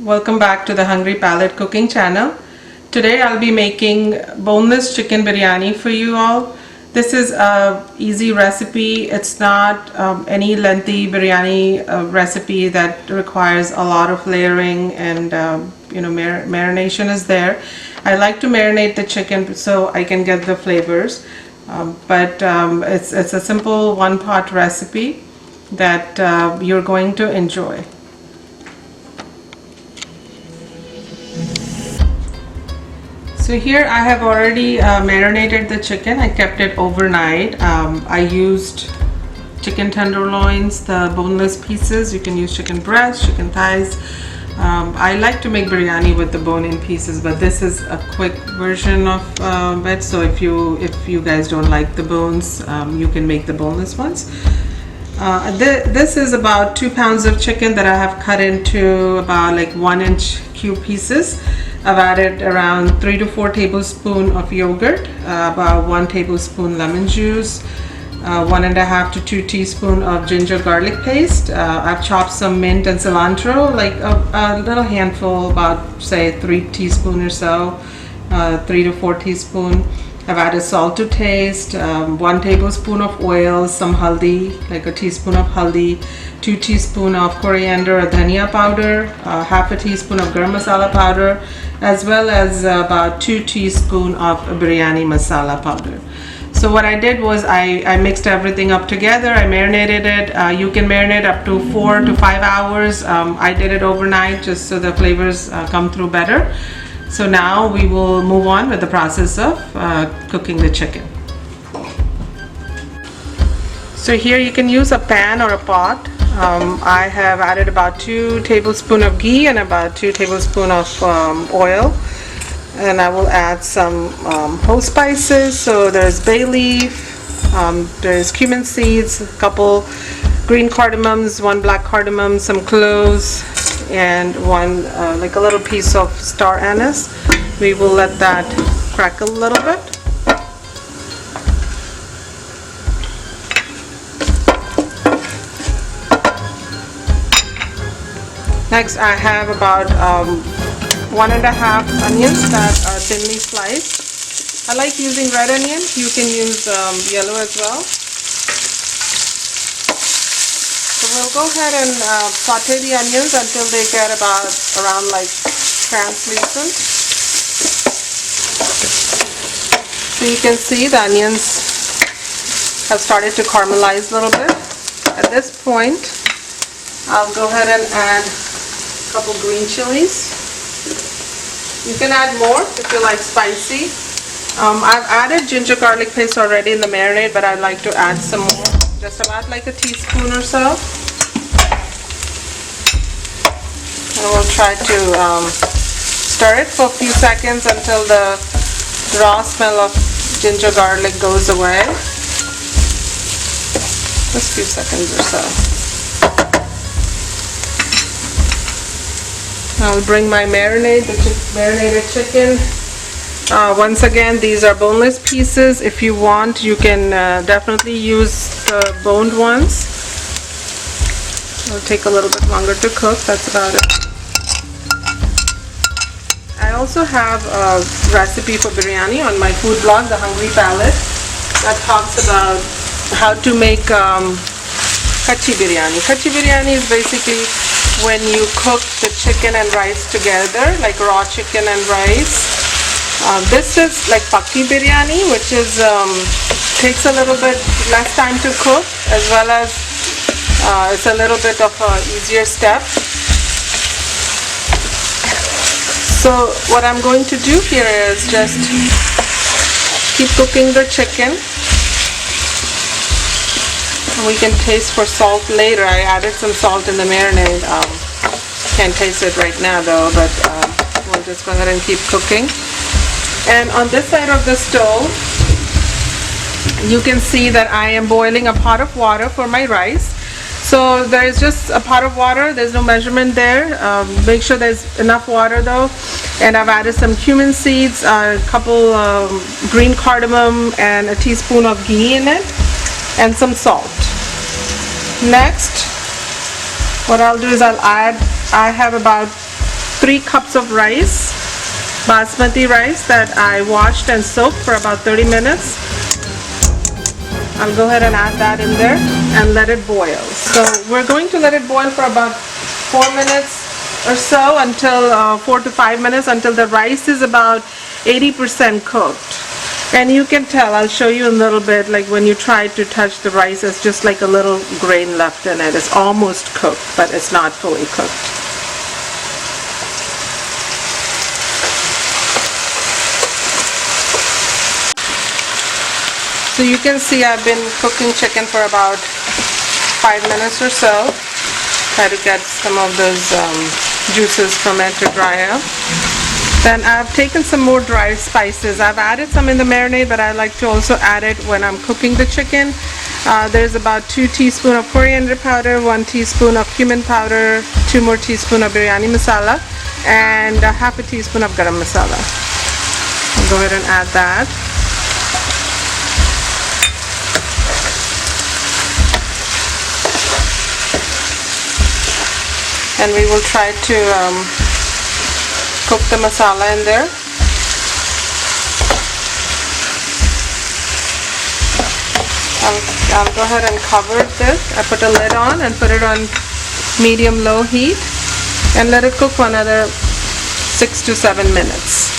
Welcome back to the Hungry Palate cooking channel. Today I'll be making boneless chicken biryani for you all. This is a easy recipe. It's not any lengthy biryani recipe that requires a lot of layering and marination is there. I like to marinate the chicken so I can get the flavors, but it's a simple one-pot recipe that you're going to enjoy. So here I have already marinated the chicken. I kept it overnight. I used chicken tenderloins, the boneless pieces. You can use chicken breast, chicken thighs. I like to make biryani with the bone-in pieces, but this is a quick version of it. So if you guys don't like the bones, you can make the boneless ones. This is about 2 pounds of chicken that I have cut into about like 1-inch cube pieces. I've added around 3 to 4 tablespoons of yogurt, about 1 tablespoon lemon juice, 1.5 to 2 teaspoons of ginger garlic paste. I've chopped some mint and cilantro, like a little handful, about say 3 teaspoons or so, 3 to 4 teaspoons. I've added salt to taste, 1 tablespoon of oil, some haldi, like a teaspoon of haldi, 2 teaspoons of coriander or dhania powder, half a teaspoon of garam masala powder, as well as about 2 teaspoons of biryani masala powder. So what I did was I mixed everything up together. I marinated it. You can marinate up to 4 to 5 hours. I did it overnight just so the flavors come through better. So now we will move on with the process of cooking the chicken. So here you can use a pan or a pot. I have added about 2 tablespoons of ghee and about 2 tablespoons of oil. And I will add some whole spices. So there's bay leaf, there's cumin seeds, a couple green cardamoms, 1 black cardamom, some cloves, and 1 like a little piece of star anise. We will let that crackle a little bit. Next I have about 1.5 onions that are thinly sliced. I like using red onion. You can use yellow as well. So we'll go ahead and saute the onions until they get around like translucent. So you can see the onions have started to caramelize a little bit. At this point, I'll go ahead and add a couple green chilies. You can add more if you like spicy. I've added ginger garlic paste already in the marinade, but I'd like to add some more, just about like a teaspoon or so. And we'll try to stir it for a few seconds until the raw smell of ginger garlic goes away. Just a few seconds or so. I'll bring my marinade, the marinated chicken. Once again, these are boneless pieces. If you want, you can definitely use the boned ones. It'll take a little bit longer to cook. That's about it. I also have a recipe for biryani on my food blog, The Hungry Palate, that talks about how to make kachi biryani. Kachi biryani is basically when you cook the chicken and rice together, like raw chicken and rice. This is like pakki biryani, which is takes a little bit less time to cook, as well as it's a little bit of an easier step. So what I'm going to do here is just keep cooking the chicken. We can taste for salt later. I added some salt in the marinade. Can't taste it right now though, but we'll just go ahead and keep cooking. And on this side of the stove, you can see that I am boiling a pot of water for my rice. So there is just a pot of water. There's no measurement there. Make sure there's enough water though. And I've added some cumin seeds, a couple green cardamom, and a teaspoon of ghee in it, and some salt. Next, what I'll do is I have about 3 cups of rice, basmati rice that I washed and soaked for about 30 minutes. I'll go ahead and add that in there and let it boil. So we're going to let it boil for about 4 minutes or so, until 4 to 5 minutes, until the rice is about 80% cooked. And you can tell, I'll show you a little bit, like when you try to touch the rice, it's just like a little grain left in it. It's almost cooked, but it's not fully cooked. So you can see I've been cooking chicken for about 5 minutes or so. Try to get some of those juices from it to dry out. Then I've taken some more dry spices. I've added some in the marinade, but I like to also add it when I'm cooking the chicken. There's about 2 teaspoons of coriander powder, 1 teaspoon of cumin powder, 2 more teaspoons of biryani masala, and half a teaspoon of garam masala. I'll go ahead and add that. And we will try to cook the masala in there. I'll go ahead and cover this. I put a lid on and put it on medium-low heat and let it cook for another 6 to 7 minutes.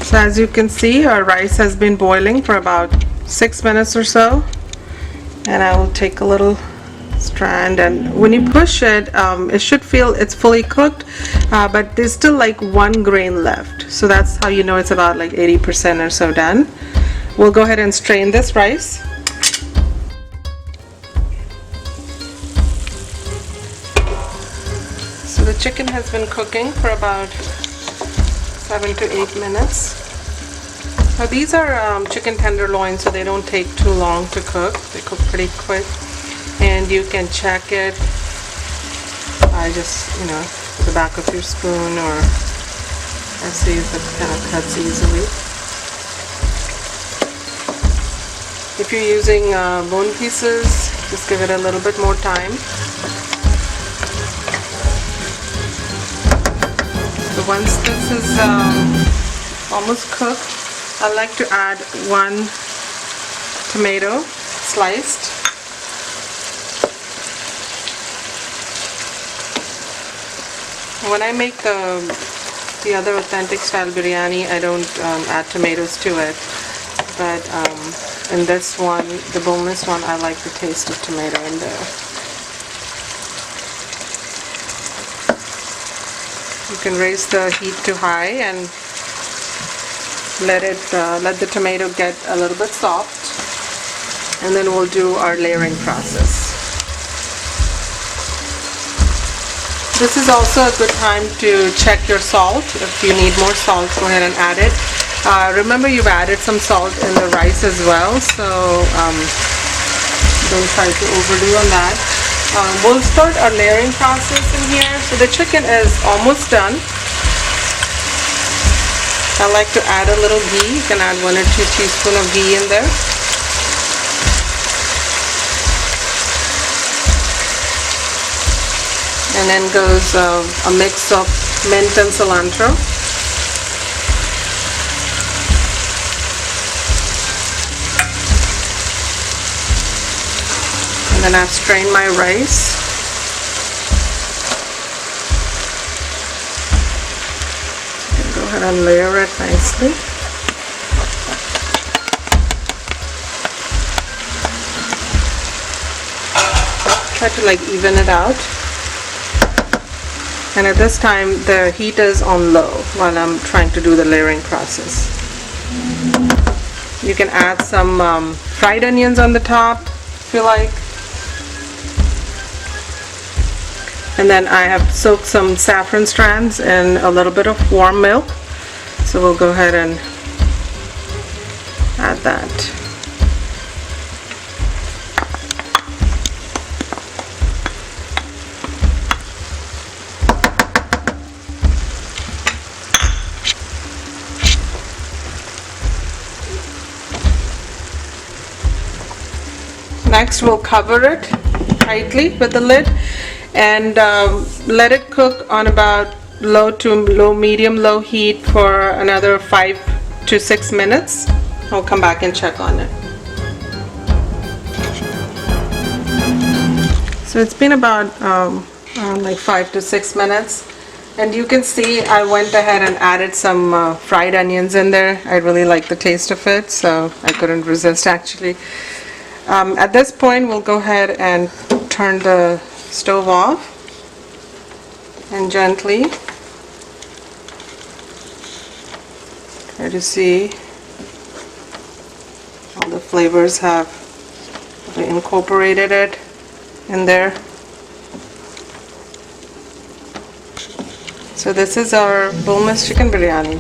So as you can see, our rice has been boiling for about 6 minutes or so, and I will take a little strand, and when you push it, it should feel it's fully cooked, but there's still like 1 grain left, so that's how you know it's about like 80% or so done. We'll go ahead and strain this rice. So the chicken has been cooking for about 7 to 8 minutes. Now these are chicken tenderloins, so they don't take too long to cook. They cook pretty quick, and you can check it by just, with the back of your spoon, or I see if it kind of cuts easily. If you're using bone pieces, just give it a little bit more time. So once this is almost cooked, I like to add 1 tomato sliced. When I make the other authentic style biryani, I don't add tomatoes to it, but in this one, the boneless one, I like the taste of tomato in there. You can raise the heat to high and let the tomato get a little bit soft, and then we'll do our layering process. This is also a good time to check your salt. If you need more salt, go ahead and add it. Remember, you've added some salt in the rice as well, so don't try to overdo on that. We'll start our layering process in here. So the chicken is almost done. I like to add a little ghee. You can add 1 or 2 teaspoons of ghee in there. And then goes a mix of mint and cilantro. And then I've strained my rice. Go ahead and layer it nicely. Try to like even it out. And at this time, the heat is on low while I'm trying to do the layering process. You can add some fried onions on the top if you like. And then I have soaked some saffron strands in a little bit of warm milk. So we'll go ahead and add that. next we'll cover it tightly with the lid and let it cook on about medium low heat for another 5 to 6 minutes. I'll come back and check on it. So it's been about around like 5 to 6 minutes, and you can see I went ahead and added some fried onions in there. I really like the taste of it, so I couldn't resist actually. At this point we'll go ahead and turn the stove off and gently try to see all the flavors have incorporated it in there. So this is our boneless chicken biryani.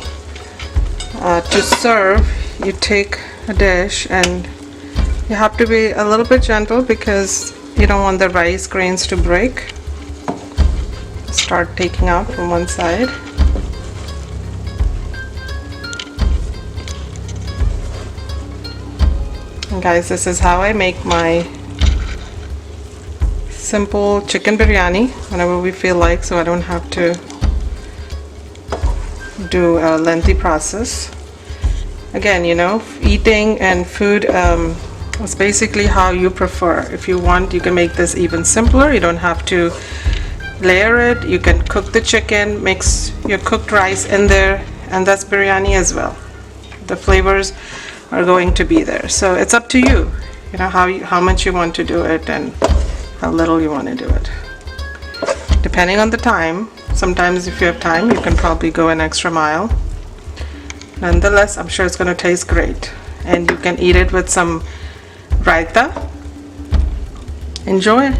To serve, you take a dish and you have to be a little bit gentle because you don't want the rice grains to break. Start taking out from one side. And guys, this is how I make my simple chicken biryani whenever we feel like, so I don't have to do a lengthy process. Again, you know, eating and food is basically how you prefer. If you want, you can make this even simpler. You don't have to layer it. You can cook the chicken, mix your cooked rice in there, and that's biryani as well. The flavors are going to be there. So it's up to you, you know, how much you want to do it and how little you want to do it. Depending on the time, sometimes if you have time, you can probably go an extra mile. Nonetheless, I'm sure it's going to taste great. And you can eat it with some raita. Enjoy.